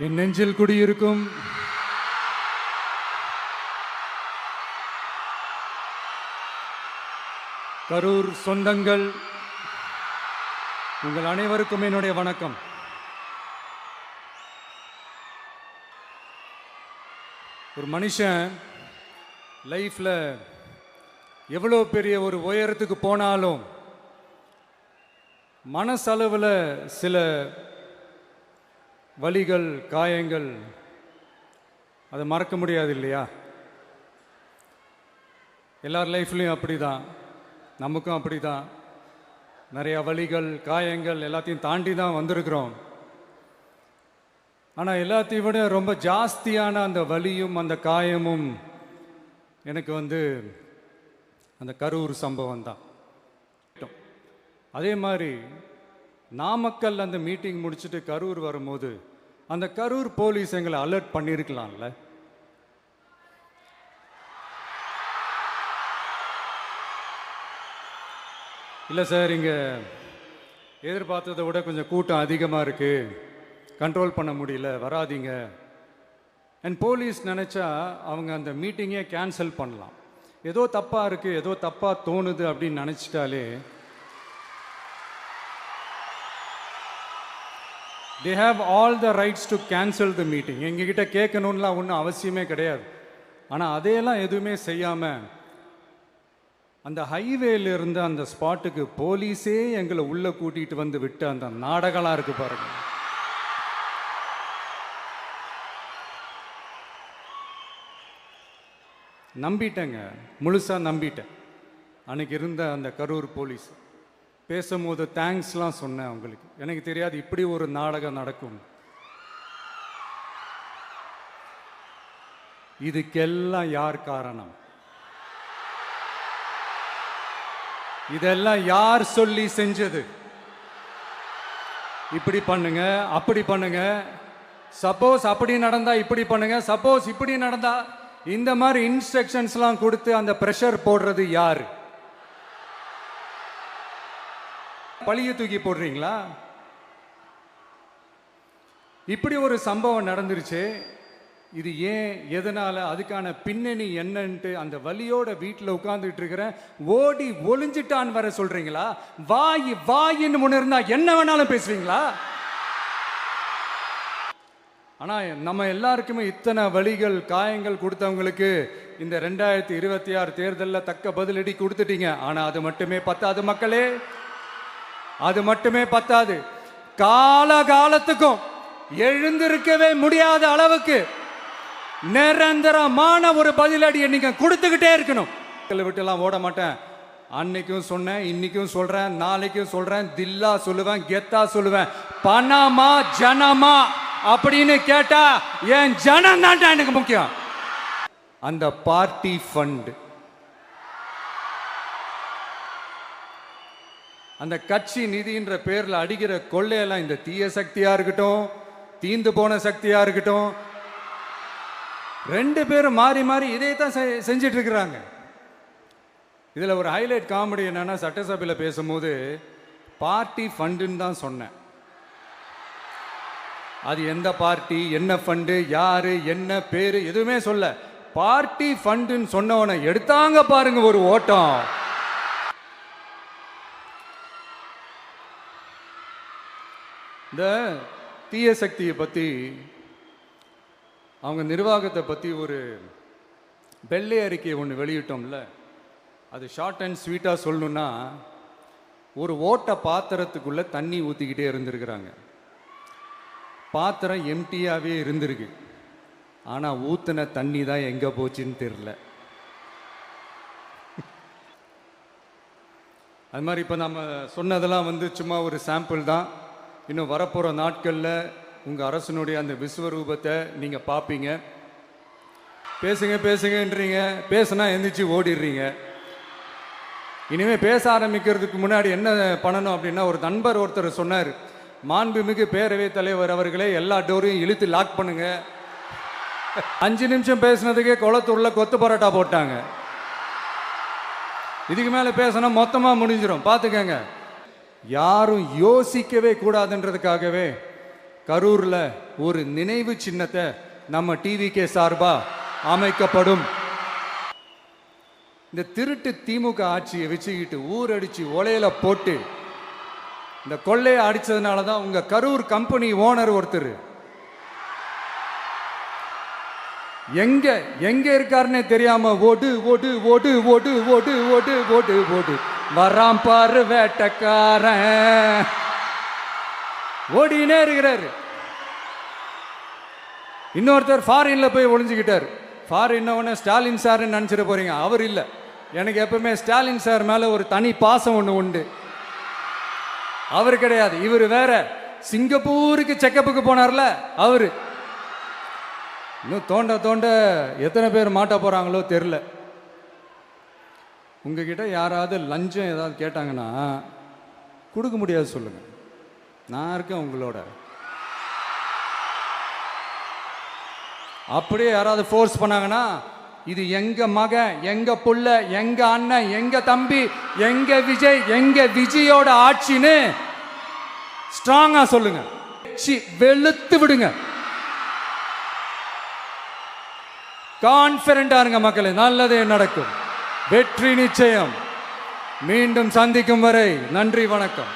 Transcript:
என் நெஞ்சில் குடியிருக்கும் கரூர் சொந்தங்கள், உங்கள் அனைவருக்கும் என்னுடைய வணக்கம். ஒரு மனுஷன் லைஃப்ல எவ்வளோ பெரிய ஒரு உயரத்துக்கு போனாலும் மனசளவில் சில வலிகள், காயங்கள், அதை மறக்க முடியாது இல்லையா? எல்லார் லைஃப்லையும் அப்படி தான், நமக்கும் அப்படி தான். நிறையா வலிகள், காயங்கள் எல்லாத்தையும் தாண்டி தான் வந்திருக்கிறோம். ஆனால் எல்லாத்தையும் விட ரொம்ப ஜாஸ்தியான அந்த வலியும் அந்த காயமும் எனக்கு அந்த கரூர் சம்பவம் தான். அதே மாதிரி நாமக்கல் அந்த மீட்டிங் முடிச்சுட்டு கரூர் வரும்போது அந்த கரூர் போலீஸ் எங்களை அலர்ட் பண்ணியிருக்கலாம்ல. இல்லை சார், இங்கே எதிர்பார்த்ததை விட கொஞ்சம் கூட்டம் அதிகமாக இருக்குது, கண்ட்ரோல் பண்ண முடியல, வராதிங்க. அண்ட் போலீஸ் நினச்சா அவங்க அந்த மீட்டிங்கே கேன்சல் பண்ணலாம். ஏதோ தப்பாக இருக்குது, ஏதோ தப்பாக தோணுது அப்படின்னு நினச்சிட்டாலே they have all the rights to cancel the meeting. எங்ககிட்ட கேட்கணும்லாம் ஒன்றும் அவசியமே கிடையாது. ஆனால் அதையெல்லாம் எதுவுமே செய்யாமல் அந்த ஹைவேல இருந்து அந்த ஸ்பாட்டுக்கு போலீஸே எங்களை உள்ளே கூட்டிகிட்டு வந்து விட்டு அந்த நாடகம்லாம் இருக்கு பாருங்க. நம்பிட்டேங்க, முழுசாக நம்பிட்டேன். அன்னைக்கு இருந்த அந்த கரூர் போலீஸ் பேசும்போது தேங்க்ஸ்லாம் சொன்னேன் அவங்களுக்கு. எனக்கு தெரியாது இப்படி ஒரு நாடகம் நடக்கும். இதுக்கெல்லாம் யார் காரணம்? இதெல்லாம் யார் சொல்லி செஞ்சது? இப்படி பண்ணுங்க, அப்படி பண்ணுங்க, சப்போஸ் அப்படி நடந்தா இப்படி பண்ணுங்க, சப்போஸ் இப்படி நடந்தா இந்த மாதிரி இன்ஸ்ட்ரக்ஷன்ஸ்லாம் கொடுத்து அந்த பிரஷர் போடுறது யாரு? பழிய தூக்கி போடுறீங்களா? இப்படி ஒரு சம்பவம் நடந்துருச்சு. இது ஏன், எதனால, அதுக்கான பின்னணி என்னன்ட்டு அந்த வலியோட வீட்டில் உட்கார்ந்துட்டு இருக்கிற ஓடி ஒளிஞ்சிட்டான்னு வர சொல்றீங்களா? வாயின்னு முன்னிருந்தா என்ன வேணாலும் பேசுவீங்களா? ஆனா நம்ம எல்லாருக்குமே இத்தனை வலிகள், காயங்கள் கொடுத்தவங்களுக்கு இந்த 2026 தேர்தலில் தக்க பதிலடி கொடுத்துட்டீங்க. ஆனா அது மட்டுமே பத்தாது மக்களே, அது மட்டுமே பத்தாது. காலகாலத்துக்கும் எழுந்திருக்கவே முடியாத அளவுக்கு நிரந்தரமான ஒரு பதிலடியை நீங்க கொடுத்துக்கிட்டே இருக்கணும். விட்டுலாம் ஓட மாட்டேன். அன்னைக்கும் சொன்னேன், இன்னைக்கும் சொல்றேன், நாளைக்கும் சொல்றேன், தில்லா சொல்லுவேன், கெத்தா சொல்லுவேன். பணமா ஜனமா அப்படின்னு கேட்டா என் ஜனம் தான் எனக்கு முக்கியம். அந்த பார்ட்டி ஃபண்ட், அந்த கட்சி நிதின்ற பேர்ல அடிக்கிற கொள்ளையெல்லாம் இந்த தீய சக்தியா இருக்கட்டும், தீந்து போன சக்தியா இருக்கட்டும், ரெண்டு பேரும் மாறி மாறி இதே தான் செஞ்சிட்டு இருக்கிறாங்க. இதுல ஒரு ஹைலைட் காமெடி என்னன்னா, சட்டசபையில் பேசும்போது பார்ட்டி ஃபண்டுன்னு தான் சொன்னேன். அது எந்த பார்ட்டி, என்ன ஃபண்டு, யாரு, என்ன பேரு, எதுவுமே சொல்ல. பார்ட்டி ஃபண்டுன்னு சொன்னவனை எடுத்தாங்க பாருங்க ஒரு ஓட்டம். இந்த தீய சக்தியை பற்றி, அவங்க நிர்வாகத்தை பற்றி ஒரு வெள்ளை அறிக்கையை ஒன்று வெளியிட்டோம்ல, அது ஷார்ட் அண்ட் ஸ்வீட்டாக சொல்லணுன்னா, ஒரு ஓட்ட பாத்திரத்துக்குள்ளே தண்ணி ஊற்றிக்கிட்டே இருந்திருக்கிறாங்க. பாத்திரம் எம்டியாகவே இருந்திருக்கு. ஆனால் ஊற்றின தண்ணி தான் எங்கே போச்சுன்னு தெரில. அது மாதிரி இப்போ நம்ம சொன்னதெல்லாம் சும்மா ஒரு சாம்பிள் தான். இன்னும் வரப்போகிற நாட்களில் உங்கள் அரசனுடைய அந்த விஸ்வரூபத்தை நீங்கள் பார்ப்பீங்க. பேசுங்க பேசுங்கன்றீங்க, பேசுனா எந்திரிச்சு ஓடிடுறீங்க. இனிமேல் பேச ஆரம்பிக்கிறதுக்கு முன்னாடி என்ன பண்ணணும் அப்படின்னா, ஒரு நண்பர் ஒருத்தர் சொன்னார், மாண்புமிகு பேரவைத் தலைவர் அவர்களே எல்லா டோரையும் இழுத்து லாக் பண்ணுங்க. 5 நிமிஷம் பேசுனதுக்கே குளத்தூர்ல கொத்து பரோட்டா போட்டாங்க. இதுக்கு மேலே பேசினா மொத்தமாக முடிஞ்சிடும், பார்த்துக்கங்க. யாரும் யோசிக்கவே கூடாதுன்றதுக்காகவே கரூர்ல ஒரு நினைவு சின்னத்தை நம்ம டிவிகே சார்பா அமைக்கப்படும். இந்த திருட்டு திமுக ஆட்சியை வச்சுக்கிட்டு ஊரடிச்சு ஒலையில போட்டு இந்த கொள்ளையை அடிச்சதுனால தான் உங்க கரூர் கம்பெனி ஓனர் ஒருத்தர் எங்க எங்க இருக்காருன்னே தெரியாம ஓடு ஓடு ஓடு ஓடு ஓடு ஓடு ஓடு ஓடு வராம் பாரு வேட்டக்காரன் ஓடினே இருக்கிறாரு. இன்னொருத்தர் ஃபாரின்ல போய் ஒளிஞ்சுக்கிட்டார். ஃபாரின் ஸ்டாலின் சார் நினைச்சிட போறீங்க, அவர் இல்லை. எனக்கு எப்பவுமே ஸ்டாலின் சார் மேல ஒரு தனி பாசம் ஒன்று உண்டு. அவர் கிடையாது, இவர் வேற. சிங்கப்பூருக்கு செக்கப்புக்கு போனார்ல அவரு. இன்னும் தோண்ட தோண்ட எத்தனை பேர் மாட்ட போறாங்களோ தெரியல. உங்ககிட்ட யாராவது லஞ்சம் ஏதாவது கேட்டாங்கன்னா கொடுக்க முடியாது சொல்லுங்க, நான் இருக்கேன் உங்களோட. அப்படியே யாராவது ஃபோர்ஸ் பண்ணாங்கன்னா இது எங்க மகன், எங்க புள்ள, எங்க அண்ணன், எங்க தம்பி, எங்க விஜய், எங்க விஜயோட ஆட்சின்னு ஸ்ட்ராங்கா சொல்லுங்க, வெளுத்து விடுங்க. கான்பிடண்டா இருங்க மக்களே, நல்லதே நடக்கும், வெற்றி நிச்சயம். மீண்டும் சந்திக்கும் வரை நன்றி, வணக்கம்.